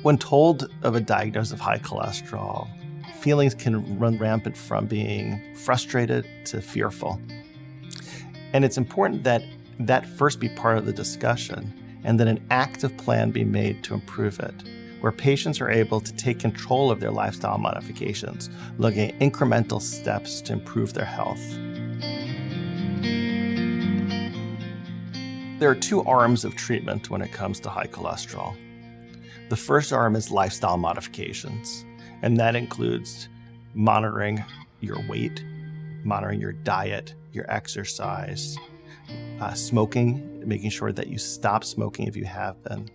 When told of a diagnosis of high cholesterol, feelings can run rampant from being frustrated to fearful. And it's important that that first be part of the discussion and that an active plan be made to improve it, where patients are able to take control of their lifestyle modifications, looking at incremental steps to improve their health. There are two arms of treatment when it comes to high cholesterol. The first arm is lifestyle modifications, and that includes monitoring your weight, monitoring your diet, your exercise, smoking, making sure that you stop smoking if you have been,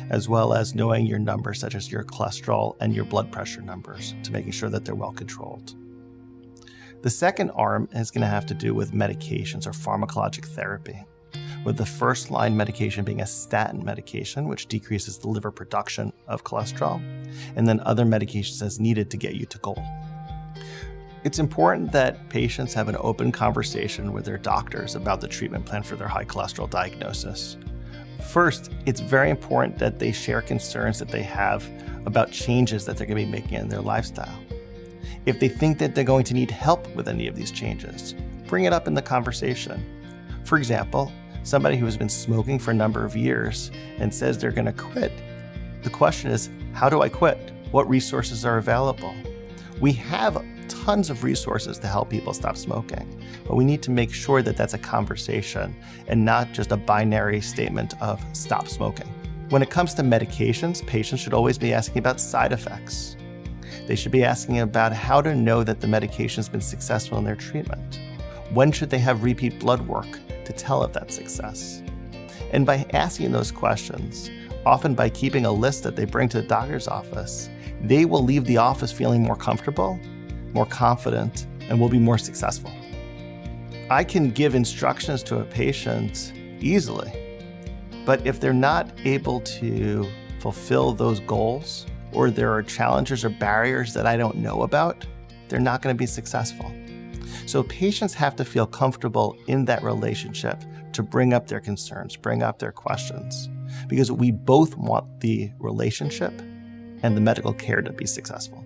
as well as knowing your numbers, such as your cholesterol and your blood pressure numbers, to making sure that they're well controlled. The second arm is going to have to do with medications or pharmacologic therapy, with the first line medication being a statin medication, which decreases the liver production of cholesterol, and then other medications as needed to get you to goal. It's important that patients have an open conversation with their doctors about the treatment plan for their high cholesterol diagnosis. First, it's very important that they share concerns that they have about changes that they're going to be making in their lifestyle. If they think that they're going to need help with any of these changes, bring it up in the conversation. For example, somebody who has been smoking for a number of years and says they're going to quit. The question is, how do I quit? What resources are available? We have tons of resources to help people stop smoking, but we need to make sure that that's a conversation and not just a binary statement of stop smoking. When it comes to medications, patients should always be asking about side effects. They should be asking about how to know that the medication has been successful in their treatment. When should they have repeat blood work to tell of that success? And by asking those questions, often by keeping a list that they bring to the doctor's office, they will leave the office feeling more comfortable, more confident, and will be more successful. I can give instructions to a patient easily, but if they're not able to fulfill those goals, or there are challenges or barriers that I don't know about, they're not going to be successful. So patients have to feel comfortable in that relationship to bring up their concerns, bring up their questions, because we both want the relationship and the medical care to be successful.